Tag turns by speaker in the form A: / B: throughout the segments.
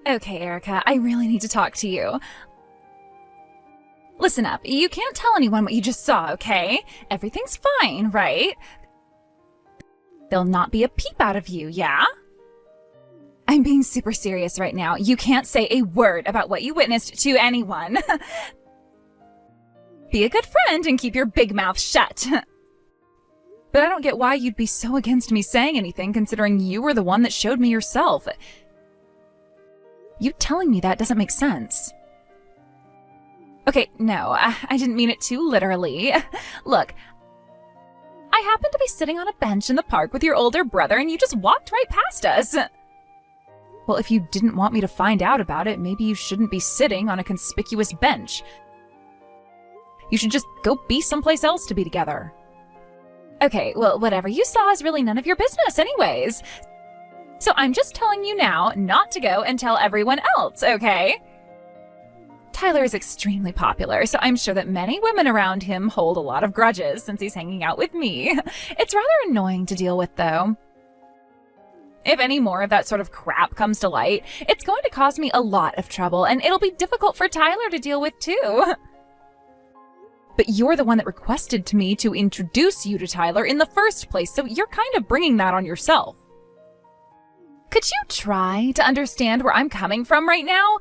A: Okay, Erica, I really need to talk to you. Listen up, you can't tell anyone what you just saw, okay? Everything's fine, right? There'll not be a peep out of you, yeah? I'm being super serious right now. You can't say a word about what you witnessed to anyone. Be a good friend and keep your big mouth shut. But I don't get why you'd be so against me saying anything, considering you were the one that showed me yourself. You telling me that doesn't make sense. Okay, no, I didn't mean it too literally. Look, I happened to be sitting on a bench in the park with your older brother and you just walked right past us. Well, if you didn't want me to find out about it, maybe you shouldn't be sitting on a conspicuous bench. You should just go be someplace else to be together. Okay, well, whatever you saw is really none of your business anyways. So I'm just telling you now not to go and tell everyone else, okay? Tyler is extremely popular, so I'm sure that many women around him hold a lot of grudges since he's hanging out with me. It's rather annoying to deal with, though. If any more of that sort of crap comes to light, it's going to cause me a lot of trouble, and it'll be difficult for Tyler to deal with, too. But you're the one that requested me to introduce you to Tyler in the first place, so you're kind of bringing that on yourself. Could you try to understand where I'm coming from right now?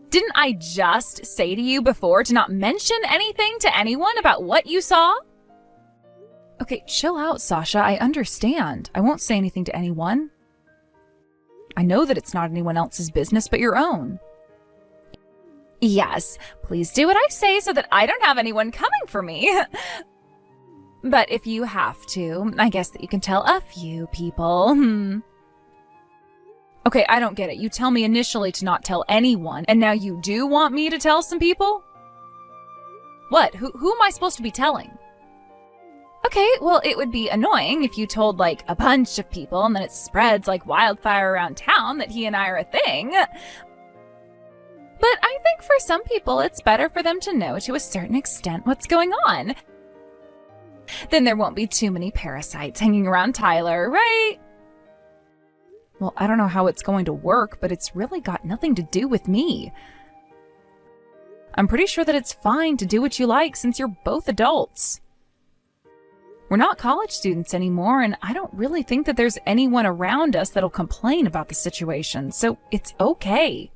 A: Didn't I just say to you before to not mention anything to anyone about what you saw? Okay, chill out, Sasha. I understand. I won't say anything to anyone. I know that it's not anyone else's business but your own. Yes, please do what I say so that I don't have anyone coming for me. But if you have to, I guess that you can tell a few people. Okay, I don't get it. You tell me initially to not tell anyone, and now you do want me to tell some people? What? Who am I supposed to be telling? Okay, well, it would be annoying if you told, like, a bunch of people and then it spreads like wildfire around town that he and I are a thing. But I think for some people, it's better for them to know to a certain extent what's going on. Then there won't be too many parasites hanging around Tyler, right? Well, I don't know how it's going to work, but it's really got nothing to do with me. I'm pretty sure that it's fine to do what you like since you're both adults. We're not college students anymore, and I don't really think that there's anyone around us that'll complain about the situation, so it's okay.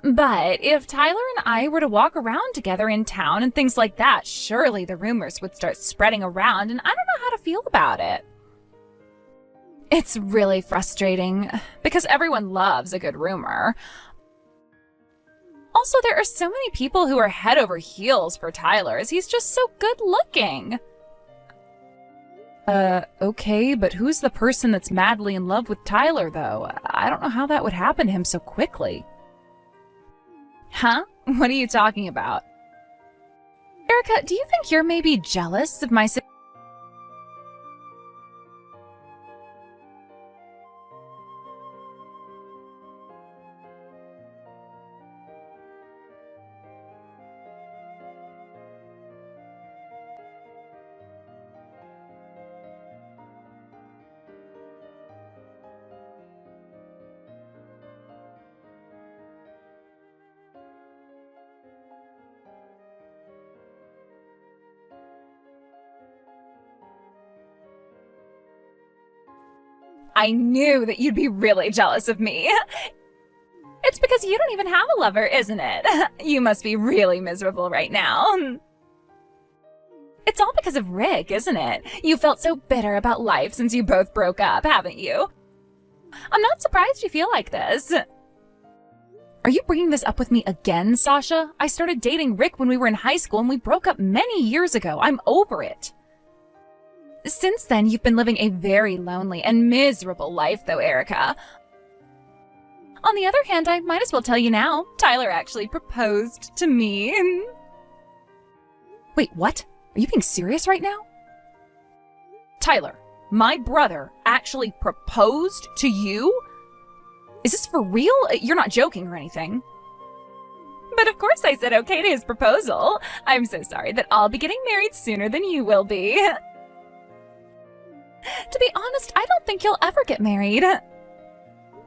A: But if Tyler and I were to walk around together in town and things like that, surely the rumors would start spreading around, and I don't know how to feel about it. It's really frustrating, because everyone loves a good rumor. Also, there are so many people who are head over heels for Tyler, as he's just so good looking. Okay, but who's the person that's madly in love with Tyler, though? I don't know how that would happen to him so quickly. Huh? What are you talking about? Erica, do you think you're maybe jealous of my sister? I knew that you'd be really jealous of me. It's because you don't even have a lover, isn't it? You must be really miserable right now. It's all because of Rick, isn't it? You felt so bitter about life since you both broke up, haven't you? I'm not surprised you feel like this. Are you bringing this up with me again, Sasha? I started dating Rick when we were in high school and we broke up many years ago. I'm over it. Since then, you've been living a very lonely and miserable life, though, Erica. On the other hand, I might as well tell you now, Tyler actually proposed to me. Wait, what? Are you being serious right now? Tyler, my brother actually proposed to you? Is this for real? You're not joking or anything. But of course I said okay to his proposal. I'm so sorry that I'll be getting married sooner than you will be. To be honest, I don't think you'll ever get married.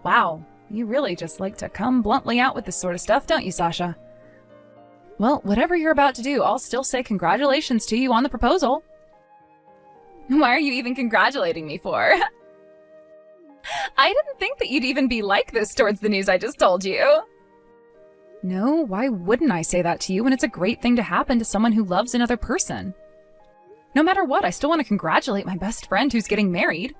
A: Wow, You really just like to come bluntly out with this sort of stuff, don't you, Sasha? Well, whatever you're about to do, I'll still say congratulations to you on the proposal. Why are you even congratulating me for? I didn't think that you'd even be like this towards the news I just told you. No, why wouldn't I say that to you when it's a great thing to happen to someone who loves another person? No matter what, I still want to congratulate my best friend who's getting married.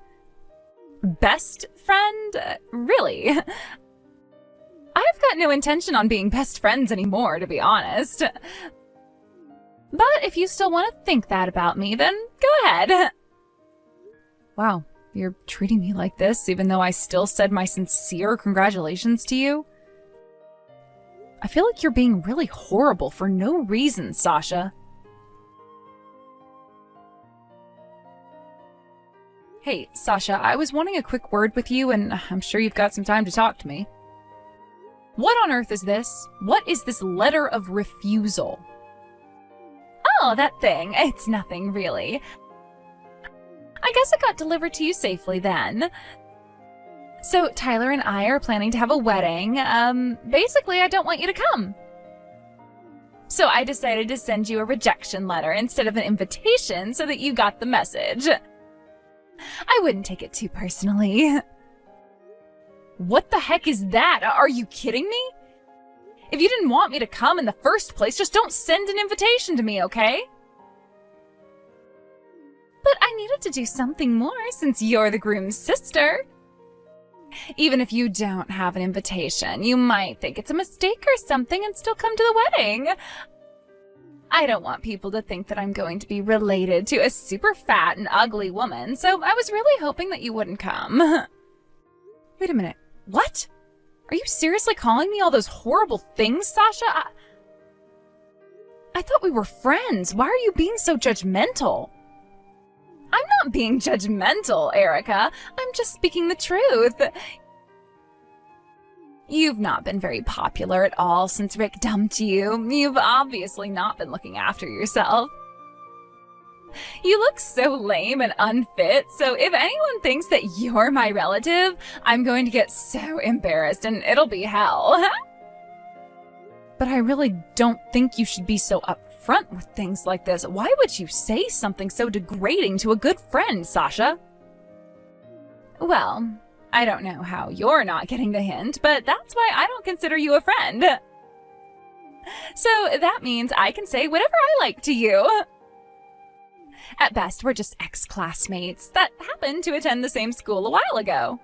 A: Best friend? Really? I've got no intention on being best friends anymore, to be honest. But if you still want to think that about me, then go ahead. Wow, you're treating me like this even though I still said my sincere congratulations to you? I feel like you're being really horrible for no reason, Sasha. Hey, Sasha, I was wanting a quick word with you, and I'm sure you've got some time to talk to me. What on earth is this? What is this letter of refusal? Oh, that thing. It's nothing, really. I guess it got delivered to you safely then. So, Tyler and I are planning to have a wedding. Basically, I don't want you to come. So I decided to send you a rejection letter instead of an invitation so that you got the message. I wouldn't take it too personally. What the heck is that? Are you kidding me? If you didn't want me to come in the first place, just don't send an invitation to me, okay? But I needed to do something more since you're the groom's sister. Even if you don't have an invitation, you might think it's a mistake or something and still come to the wedding. I don't want people to think that I'm going to be related to a super fat and ugly woman, so I was really hoping that you wouldn't come. Wait a minute. What? Are you seriously calling me all those horrible things, Sasha? I thought we were friends. Why are you being so judgmental? I'm not being judgmental, Erica. I'm just speaking the truth. You've not been very popular at all since Rick dumped you. You've obviously not been looking after yourself. You look so lame and unfit, so if anyone thinks that you're my relative, I'm going to get so embarrassed and it'll be hell. But I really don't think you should be so upfront with things like this. Why would you say something so degrading to a good friend, Sasha? Well, I don't know how you're not getting the hint, but that's why I don't consider you a friend. So that means I can say whatever I like to you. At best, we're just ex-classmates that happened to attend the same school a while ago.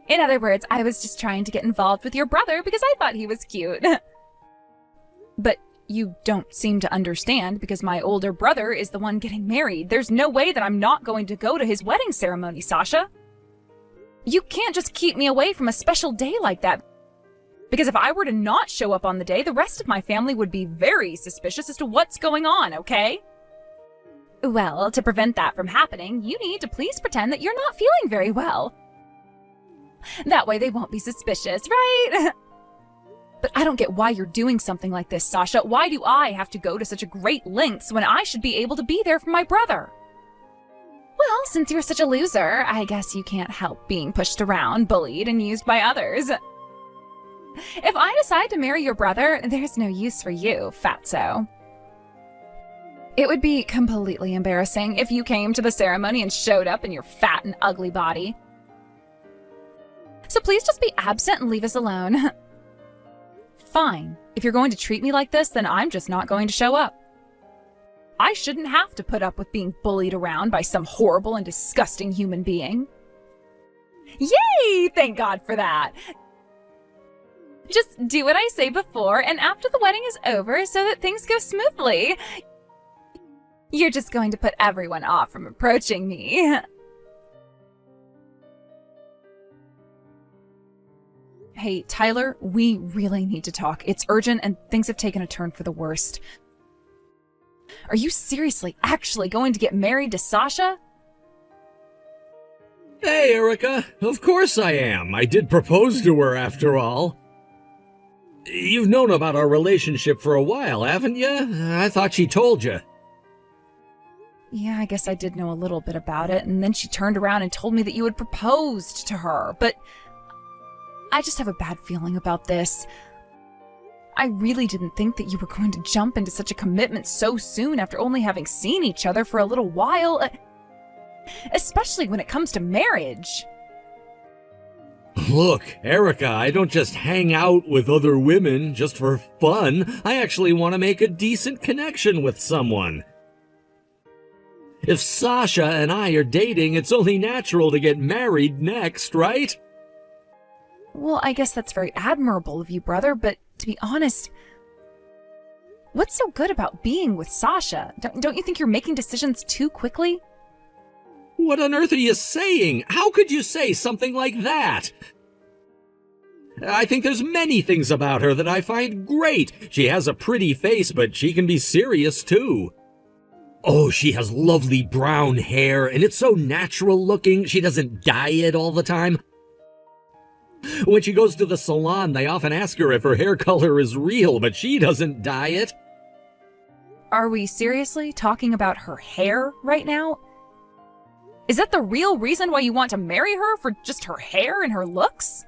A: In other words, I was just trying to get involved with your brother because I thought he was cute. But you don't seem to understand because my older brother is the one getting married. There's no way that I'm not going to go to his wedding ceremony, Sasha. You can't just keep me away from a special day like that. Because if I were to not show up on the day, the rest of my family would be very suspicious as to what's going on, okay? Well, to prevent that from happening, you need to please pretend that you're not feeling very well. That way they won't be suspicious, right? But I don't get why you're doing something like this, Sasha. Why do I have to go to such a great lengths when I should be able to be there for my brother? Well, since you're such a loser, I guess you can't help being pushed around, bullied, and used by others. If I decide to marry your brother, there's no use for you, fatso. It would be completely embarrassing if you came to the ceremony and showed up in your fat and ugly body. So please just be absent and leave us alone. Fine. If you're going to treat me like this, then I'm just not going to show up. I shouldn't have to put up with being bullied around by some horrible and disgusting human being. Yay! Thank God for that. Just do what I say before, and after the wedding is over so that things go smoothly. You're just going to put everyone off from approaching me. Hey, Tyler, we really need to talk. It's urgent and things have taken a turn for the worst. Are you seriously actually going to get married to Sasha?
B: Hey, Erica. Of course I am. I did propose to her after all. You've known about our relationship for a while, haven't you? I thought she told you.
A: Yeah, I guess I did know a little bit about it, and then she turned around and told me that you had proposed to her, but I just have a bad feeling about this. I really didn't think that you were going to jump into such a commitment so soon after only having seen each other for a little while, especially when it comes to marriage.
B: Look, Erica, I don't just hang out with other women just for fun. I actually want to make a decent connection with someone. If Sasha and I are dating, it's only natural to get married next, right?
A: Well, I guess that's very admirable of you, brother, but to be honest, what's so good about being with Sasha? Don't you think you're making decisions too quickly?
B: What on earth are you saying? How could you say something like that? I think there's many things about her that I find great. She has a pretty face, but she can be serious too. Oh, she has lovely brown hair, and it's so natural looking. She doesn't dye it all the time. When she goes to the salon, they often ask her if her hair color is real, but she doesn't dye it.
A: Are we seriously talking about her hair right now? Is that the real reason why you want to marry her, for just her hair and her looks?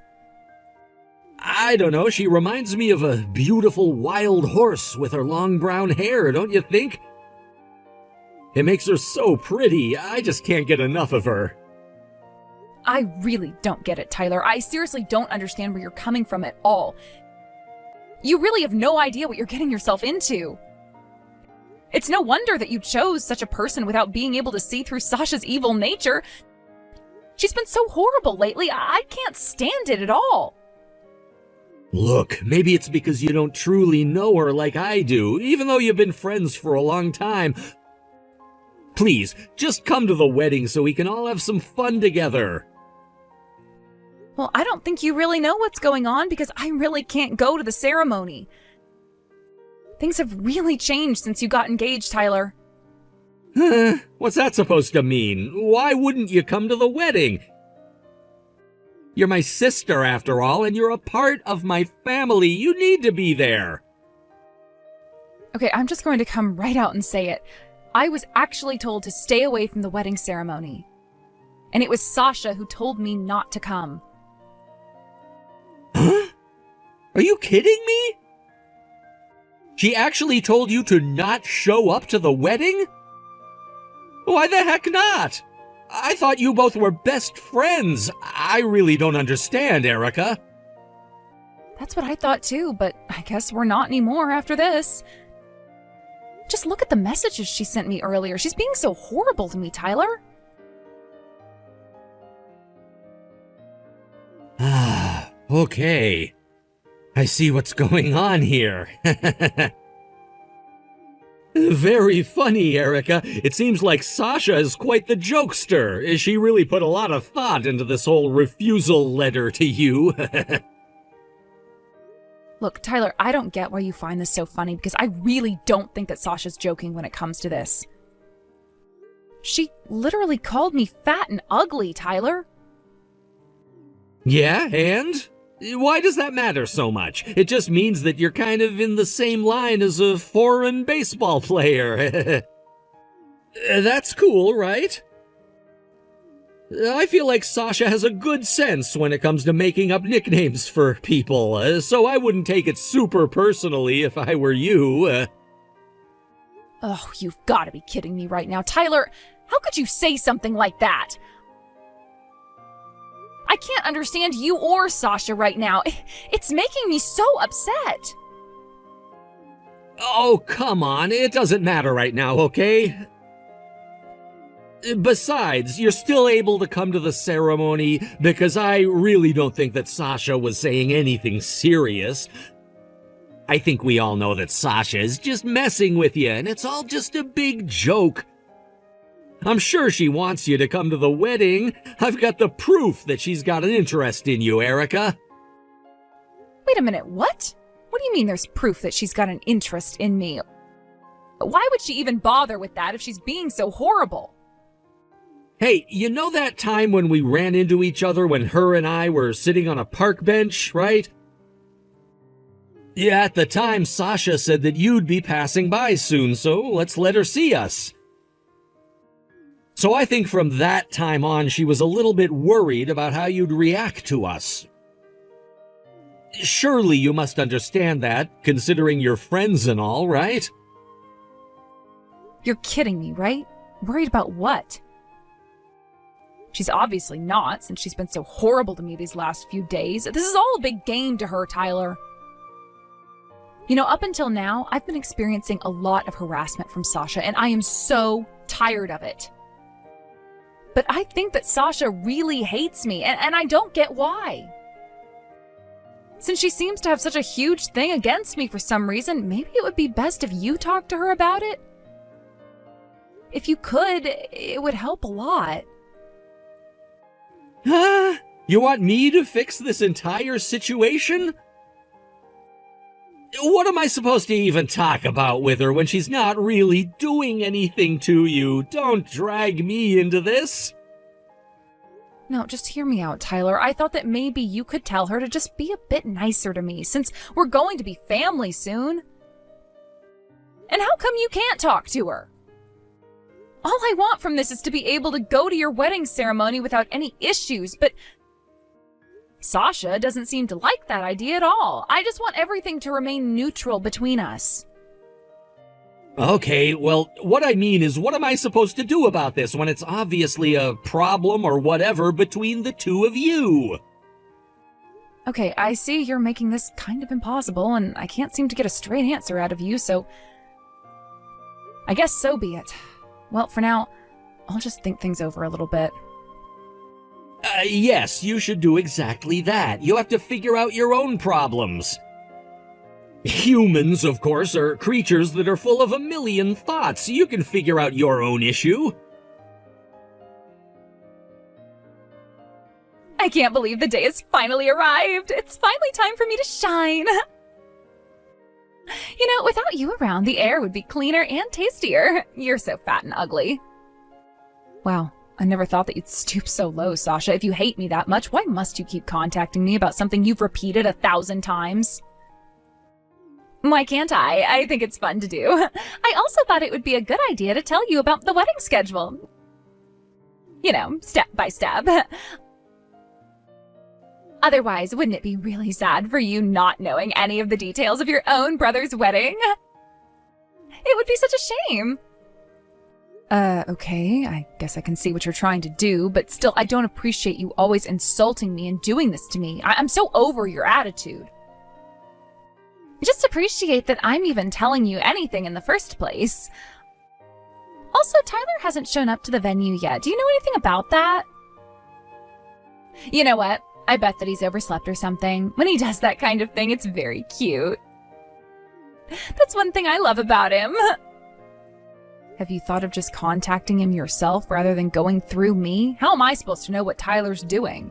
B: I don't know, she reminds me of a beautiful wild horse with her long brown hair, don't you think? It makes her so pretty, I just can't get enough of her.
A: I really don't get it, Tyler. I seriously don't understand where you're coming from at all. You really have no idea what you're getting yourself into. It's no wonder that you chose such a person without being able to see through Sasha's evil nature. She's been so horrible lately, I can't stand it at all.
B: Look, maybe it's because you don't truly know her like I do, even though you've been friends for a long time. Please, just come to the wedding so we can all have some fun together.
A: Well, I don't think you really know what's going on because I really can't go to the ceremony. Things have really changed since you got engaged, Tyler.
B: What's that supposed to mean? Why wouldn't you come to the wedding? You're my sister, after all, and you're a part of my family. You need to be there.
A: Okay, I'm just going to come right out and say it. I was actually told to stay away from the wedding ceremony. And it was Sasha who told me not to come.
B: Huh? Are you kidding me? She actually told you to not show up to the wedding? Why the heck not? I thought you both were best friends. I really don't understand, Erica.
A: That's what I thought too, but I guess we're not anymore after this. Just look at the messages she sent me earlier. She's being so horrible to me, Tyler.
B: Ah, okay. I see what's going on here. Very funny, Erica. It seems like Sasha is quite the jokester. She really put a lot of thought into this whole refusal letter to you.
A: Look, Tyler, I don't get why you find this so funny because I really don't think that Sasha's joking when it comes to this. She literally called me fat and ugly, Tyler.
B: Yeah, and? Why does that matter so much? It just means that you're kind of in the same line as a foreign baseball player. That's cool, right? I feel like Sasha has a good sense when it comes to making up nicknames for people, so I wouldn't take it super personally if I were you.
A: Oh, you've got to be kidding me right now. Tyler, how could you say something like that? I can't understand you or Sasha right now. It's making me so upset.
B: Oh, come on. It doesn't matter right now, okay? Besides, you're still able to come to the ceremony because I really don't think that Sasha was saying anything serious. I think we all know that Sasha is just messing with you, and it's all just a big joke. I'm sure she wants you to come to the wedding. I've got the proof that she's got an interest in you, Erica.
A: Wait a minute, what? What do you mean there's proof that she's got an interest in me? Why would she even bother with that if she's being so horrible?
B: Hey, you know that time when we ran into each other when her and I were sitting on a park bench, right? Yeah, at the time, Sasha said that you'd be passing by soon, so let's let her see us. So I think from that time on, she was a little bit worried about how you'd react to us. Surely you must understand that, considering you're friends and all, right?
A: You're kidding me, right? Worried about what? She's obviously not, since she's been so horrible to me these last few days. This is all a big game to her, Tyler. You know, up until now, I've been experiencing a lot of harassment from Sasha, and I am so tired of it. But I think that Sasha really hates me, and I don't get why. Since she seems to have such a huge thing against me for some reason, maybe it would be best if you talked to her about it? If you could, it would help a lot.
B: Huh? You want me to fix this entire situation? What am I supposed to even talk about with her when she's not really doing anything to you? Don't drag me into this.
A: No, just hear me out, Tyler. I thought that maybe you could tell her to just be a bit nicer to me, since we're going to be family soon. And how come you can't talk to her? All I want from this is to be able to go to your wedding ceremony without any issues, but Sasha doesn't seem to like that idea at all. I just want everything to remain neutral between us.
B: Okay, well, what I mean is, what am I supposed to do about this when it's obviously a problem or whatever between the two of you?
A: Okay, I see you're making this kind of impossible, and I can't seem to get a straight answer out of you, so I guess so be it. Well, for now, I'll just think things over a little bit.
B: Yes, you should do exactly that. You have to figure out your own problems. Humans, of course, are creatures that are full of a million thoughts. You can figure out your own issue.
A: I can't believe the day has finally arrived. It's finally time for me to shine. You know, without you around, the air would be cleaner and tastier. You're so fat and ugly. Wow, I never thought that you'd stoop so low, Sasha. If you hate me that much, why must you keep contacting me about something you've repeated 1,000 times? Why can't I? I think it's fun to do. I also thought it would be a good idea to tell you about the wedding schedule. You know, step by step. Otherwise, wouldn't it be really sad for you not knowing any of the details of your own brother's wedding? It would be such a shame. Okay, I guess I can see what you're trying to do, but still, I don't appreciate you always insulting me and doing this to me. I'm so over your attitude. Just appreciate that I'm even telling you anything in the first place. Also, Tyler hasn't shown up to the venue yet. Do you know anything about that? You know what? I bet that he's overslept or something. When he does that kind of thing, it's very cute. That's one thing I love about him. Have you thought of just contacting him yourself rather than going through me? How am I supposed to know what Tyler's doing?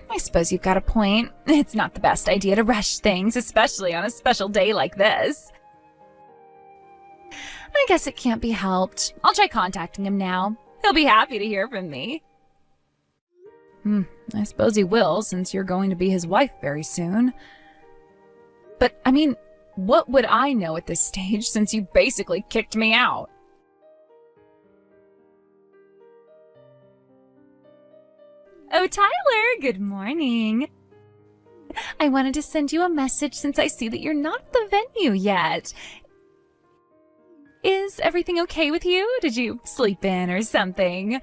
A: I suppose you've got a point. It's not the best idea to rush things, especially on a special day like this. I guess it can't be helped. I'll try contacting him now. He'll be happy to hear from me. I suppose he will, since you're going to be his wife very soon. But, I mean, what would I know at this stage, since you basically kicked me out? Oh, Tyler, good morning. I wanted to send you a message since I see that you're not at the venue yet. Is everything okay with you? Did you sleep in or something?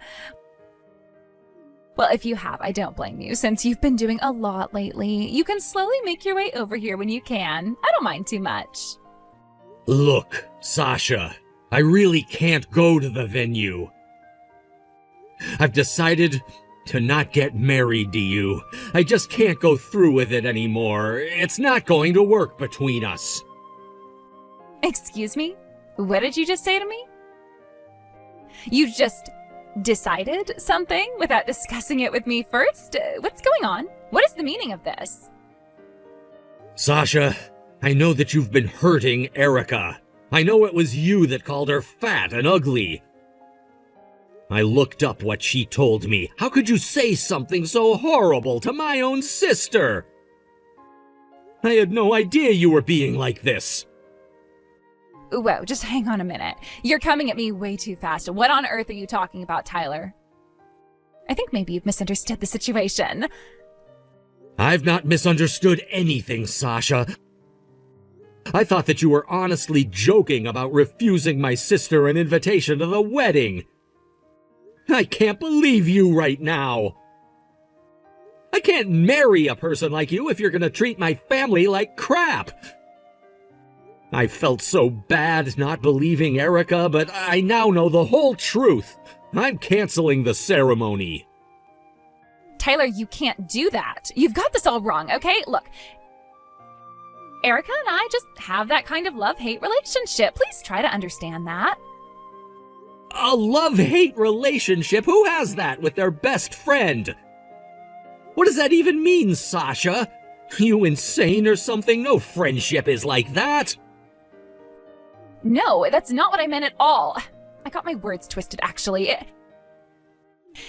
A: Well, if you have, I don't blame you, since you've been doing a lot lately. You can slowly make your way over here when you can. I don't mind too much.
B: Look, Sasha, I really can't go to the venue. I've decided to not get married to you. I just can't go through with it anymore. It's not going to work between us.
A: Excuse me? What did you just say to me? You've just decided something without discussing it with me first? What's going on? What is the meaning of this?
B: Sasha, I know that you've been hurting Erica. I know it was you that called her fat and ugly. I looked up what she told me. How could you say something so horrible to my own sister? I had no idea you were being like this.
A: Whoa, just hang on a minute. You're coming at me way too fast. What on earth are you talking about, Tyler? I think maybe you've misunderstood the situation.
B: I've not misunderstood anything, Sasha. I thought that you were honestly joking about refusing my sister an invitation to the wedding. I can't believe you right now. I can't marry a person like you if you're gonna treat my family like crap. I felt so bad not believing Erica, but I now know the whole truth. I'm canceling the ceremony.
A: Tyler, you can't do that. You've got this all wrong, okay? Look, Erica and I just have that kind of love-hate relationship. Please try to understand that.
B: A love-hate relationship? Who has that with their best friend? What does that even mean, Sasha? You insane or something? No friendship is like that.
A: No, that's not what I meant at all. I got my words twisted, actually.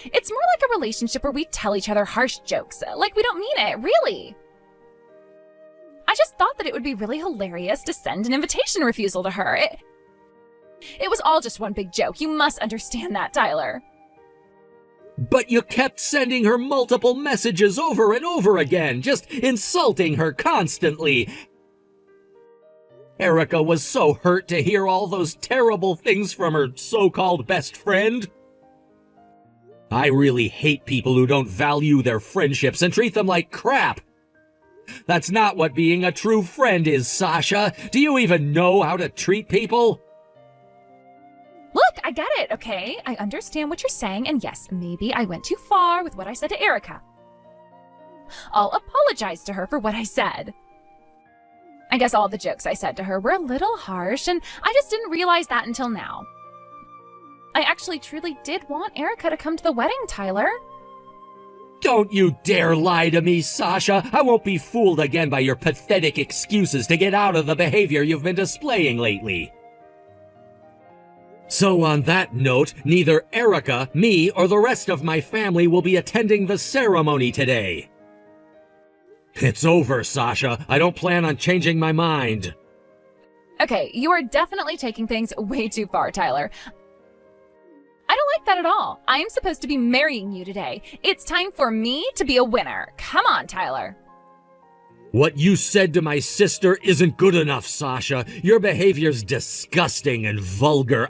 A: It's more like a relationship where we tell each other harsh jokes, like we don't mean it, really. I just thought that it would be really hilarious to send an invitation refusal to her. It was all just one big joke. You must understand that, Tyler.
B: But you kept sending her multiple messages over and over again, just insulting her constantly. Erica was so hurt to hear all those terrible things from her so-called best friend. I really hate people who don't value their friendships and treat them like crap. That's not what being a true friend is, Sasha. Do you even know how to treat people?
A: Look, I get it, okay? I understand what you're saying, and yes, maybe I went too far with what I said to Erica. I'll apologize to her for what I said. I guess all the jokes I said to her were a little harsh, and I just didn't realize that until now. I actually truly did want Erica to come to the wedding, Tyler.
B: Don't you dare lie to me, Sasha. I won't be fooled again by your pathetic excuses to get out of the behavior you've been displaying lately. So on that note, neither Erica, me, or the rest of my family will be attending the ceremony today. It's over, Sasha. I don't plan on changing my mind.
A: Okay, you are definitely taking things way too far, Tyler. I don't like that at all. I am supposed to be marrying you today. It's time for me to be a winner. Come on, Tyler.
B: What you said to my sister isn't good enough, Sasha. Your behavior's disgusting and vulgar.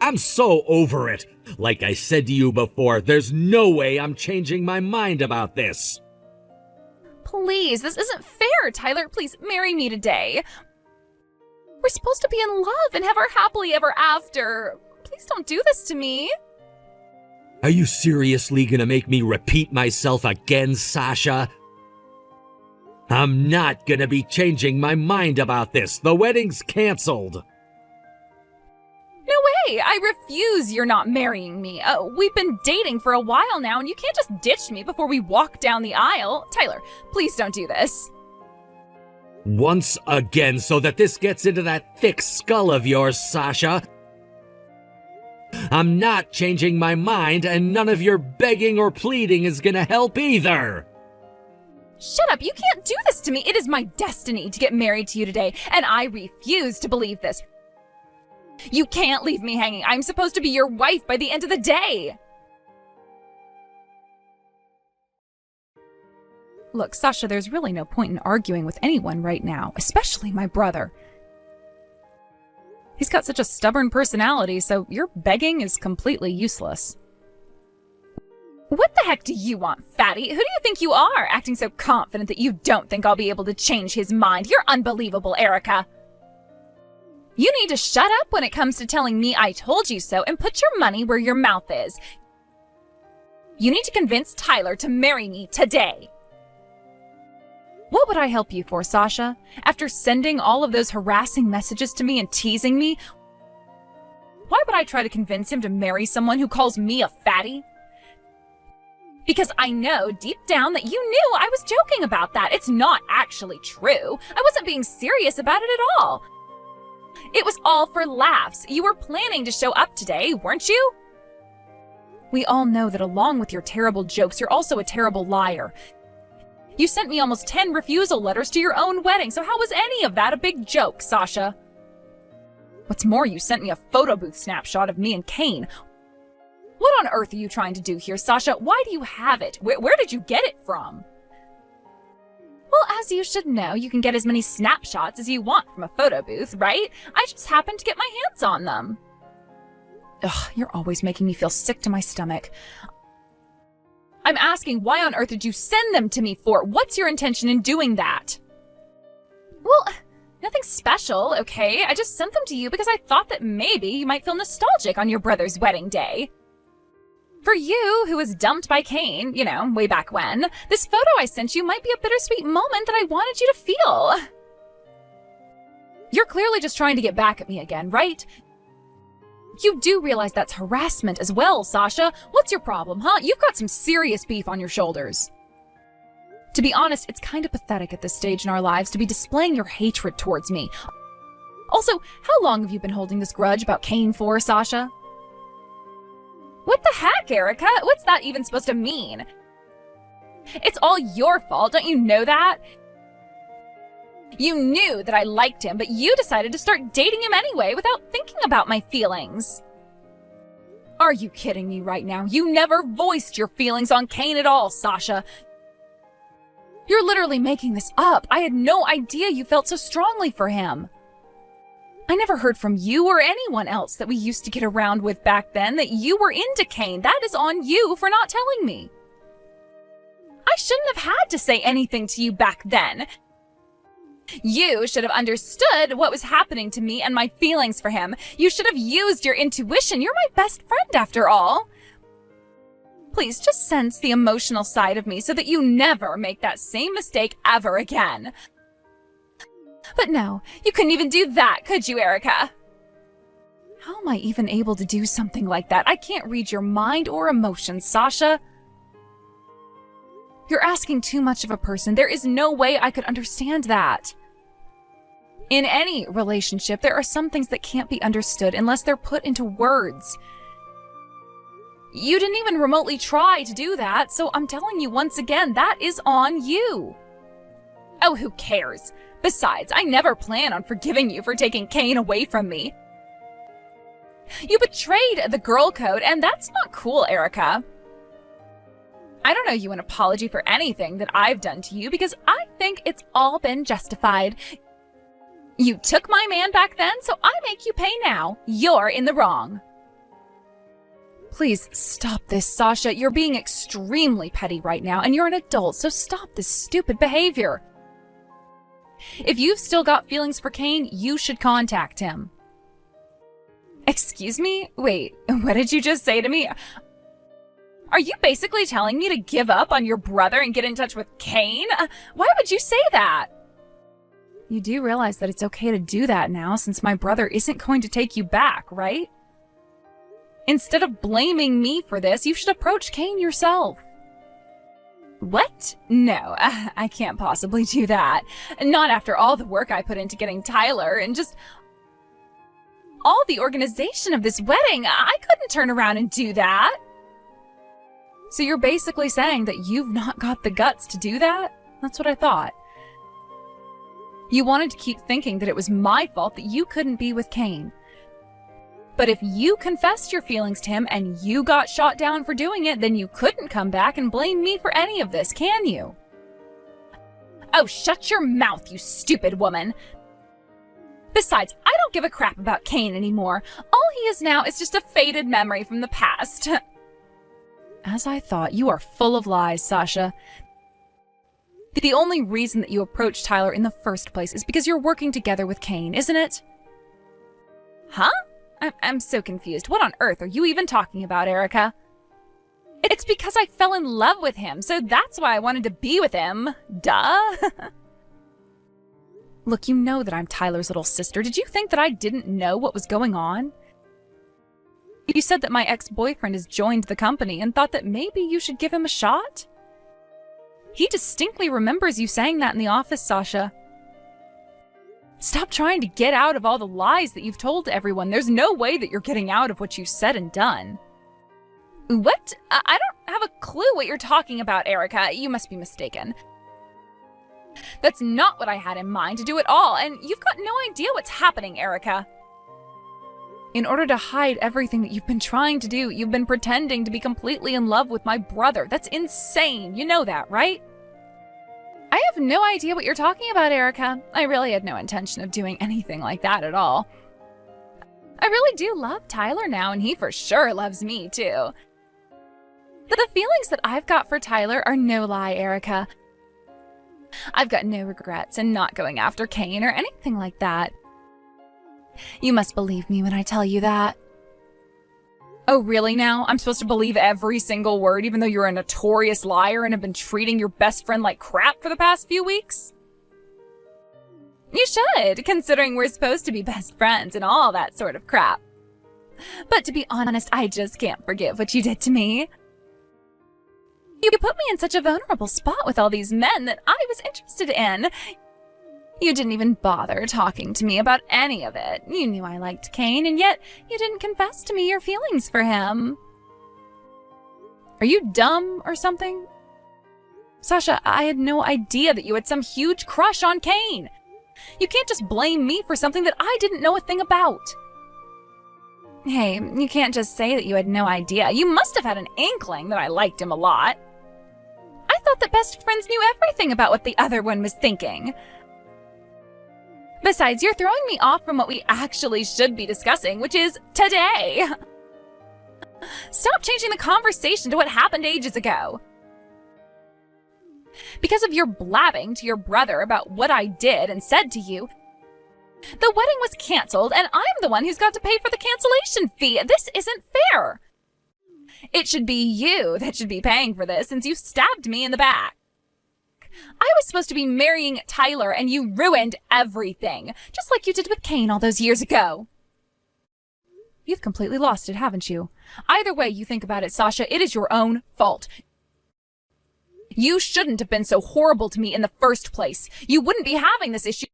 B: I'm so over it. Like I said to you before, there's no way I'm changing my mind about this.
A: Please, this isn't fair, Tyler. Please marry me today. We're supposed to be in love and have our happily ever after. Please don't do this to me.
B: Are you seriously gonna make me repeat myself again, Sasha? I'm not gonna be changing my mind about this. The wedding's canceled.
A: No way! I refuse you're not marrying me. We've been dating for a while now, and you can't just ditch me before we walk down the aisle. Tyler, please don't do this.
B: Once again, so that this gets into that thick skull of yours, Sasha. I'm not changing my mind, and none of your begging or pleading is gonna help either.
A: Shut up, you can't do this to me. It is my destiny to get married to you today, and I refuse to believe this. You can't leave me hanging. I'm supposed to be your wife by the end of the day. Look, Sasha, there's really no point in arguing with anyone right now, especially my brother. He's got such a stubborn personality, so your begging is completely useless. What the heck do you want, fatty? Who do you think you are, acting so confident that you don't think I'll be able to change his mind? You're unbelievable, Erica. You need to shut up when it comes to telling me I told you so and put your money where your mouth is. You need to convince Tyler to marry me today. What would I help you for, Sasha? After sending all of those harassing messages to me and teasing me, why would I try to convince him to marry someone who calls me a fatty? Because I know deep down that you knew I was joking about that. It's not actually true. I wasn't being serious about it at all. It was all for laughs. You were planning to show up today, weren't you? We all know that along with your terrible jokes, you're also a terrible liar. You sent me almost 10 refusal letters to your own wedding, so how was any of that a big joke, Sasha? What's more, you sent me a photo booth snapshot of me and Kane. What on earth are you trying to do here, Sasha? Why do you have it? Where did you get it from? as you should know, you can get as many snapshots as you want from a photo booth, right? I just happened to get my hands on them. Ugh, you're always making me feel sick to my stomach. I'm asking, why on earth did you send them to me for? What's your intention in doing that? Well, nothing special, okay? I just sent them to you because I thought that maybe you might feel nostalgic on your brother's wedding day. For you, who was dumped by Cain, way back when, this photo I sent you might be a bittersweet moment that I wanted you to feel. You're clearly just trying to get back at me again, right? You do realize that's harassment as well, Sasha. What's your problem, huh? You've got some serious beef on your shoulders. To be honest, it's kind of pathetic at this stage in our lives to be displaying your hatred towards me. Also, how long have you been holding this grudge about Cain for, Sasha? What the heck, Erica? What's that even supposed to mean? It's all your fault, don't you know that? You knew that I liked him, but you decided to start dating him anyway without thinking about my feelings. Are you kidding me right now? You never voiced your feelings on Cain at all, Sasha. You're literally making this up. I had no idea you felt so strongly for him. I never heard from you or anyone else that we used to get around with back then that you were into Cain. That is on you for not telling me. I shouldn't have had to say anything to you back then. You should have understood what was happening to me and my feelings for him. You should have used your intuition. You're my best friend after all. Please just sense the emotional side of me so that you never make that same mistake ever again. But no, you couldn't even do that, could you, Erica? How am I even able to do something like that? I can't read your mind or emotions, Sasha. You're asking too much of a person. There is no way I could understand that. In any relationship, there are some things that can't be understood unless they're put into words. You didn't even remotely try to do that, so I'm telling you once again, that is on you. Oh, who cares? Besides, I never plan on forgiving you for taking Cain away from me. You betrayed the girl code, and that's not cool, Erica. I don't owe you an apology for anything that I've done to you because I think it's all been justified. You took my man back then, so I make you pay now. You're in the wrong. Please stop this, Sasha. You're being extremely petty right now, and you're an adult, so stop this stupid behavior. If you've still got feelings for Cain, you should contact him. Excuse me? Wait, what did you just say to me? Are you basically telling me to give up on your brother and get in touch with Cain? Why would you say that? You do realize that it's okay to do that now since my brother isn't going to take you back, right? Instead of blaming me for this, you should approach Cain yourself. What? No, I can't possibly do that. Not after all the work I put into getting Tyler and just all the organization of this wedding. I couldn't turn around and do that. So you're basically saying that you've not got the guts to do that? That's what I thought. You wanted to keep thinking that it was my fault that you couldn't be with Cain. But if you confessed your feelings to him and you got shot down for doing it, then you couldn't come back and blame me for any of this, can you? Oh, shut your mouth, you stupid woman. Besides, I don't give a crap about Cain anymore. All he is now is just a faded memory from the past. As I thought, you are full of lies, Sasha. The only reason that you approached Tyler in the first place is because you're working together with Cain, isn't it? Huh? I'm so confused. What on earth are you even talking about, Erica? It's because I fell in love with him, so that's why I wanted to be with him. Duh. Look, you know that I'm Tyler's little sister. Did you think that I didn't know what was going on? You said that my ex-boyfriend has joined the company and thought that maybe you should give him a shot? He distinctly remembers you saying that in the office, Sasha. Stop trying to get out of all the lies that you've told to everyone. There's no way that you're getting out of what you said and done. What? I don't have a clue what you're talking about, Erica. You must be mistaken. That's not what I had in mind to do at all, and you've got no idea what's happening, Erica. In order to hide everything that you've been trying to do, you've been pretending to be completely in love with my brother. That's insane. You know that, right? I have no idea what you're talking about, Erica. I really had no intention of doing anything like that at all. I really do love Tyler now, and he for sure loves me too. The feelings that I've got for Tyler are no lie, Erica. I've got no regrets in not going after Kane or anything like that. You must believe me when I tell you that. Oh, really now? I'm supposed to believe every single word, even though you're a notorious liar and have been treating your best friend like crap for the past few weeks? You should, considering we're supposed to be best friends and all that sort of crap. But to be honest, I just can't forgive what you did to me. You put me in such a vulnerable spot with all these men that I was interested in. You didn't even bother talking to me about any of it. You knew I liked Kane, and yet you didn't confess to me your feelings for him. Are you dumb or something? Sasha, I had no idea that you had some huge crush on Kane. You can't just blame me for something that I didn't know a thing about. Hey, you can't just say that you had no idea. You must have had an inkling that I liked him a lot. I thought that best friends knew everything about what the other one was thinking. Besides, you're throwing me off from what we actually should be discussing, which is today. Stop changing the conversation to what happened ages ago. Because of your blabbing to your brother about what I did and said to you, the wedding was canceled, and I'm the one who's got to pay for the cancellation fee. This isn't fair. It should be you that should be paying for this, since you stabbed me in the back. I was supposed to be marrying Tyler, and you ruined everything, just like you did with Kane all those years ago. You've completely lost it, haven't you? Either way you think about it, Sasha, it is your own fault. You shouldn't have been so horrible to me in the first place. You wouldn't be having this issue.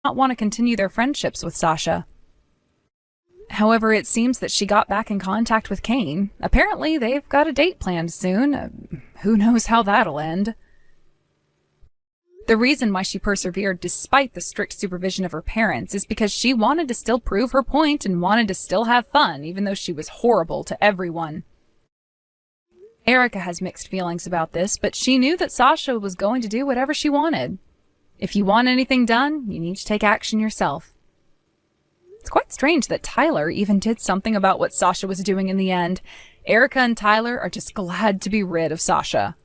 A: Not want to continue their friendships with Sasha. However, it seems that she got back in contact with Kane. Apparently, they've got a date planned soon. Who knows how that'll end? The reason why she persevered despite the strict supervision of her parents is because she wanted to still prove her point and wanted to still have fun, even though she was horrible to everyone. Erica has mixed feelings about this, but she knew that Sasha was going to do whatever she wanted. If you want anything done, you need to take action yourself. It's quite strange that Tyler even did something about what Sasha was doing in the end. Erica and Tyler are just glad to be rid of Sasha.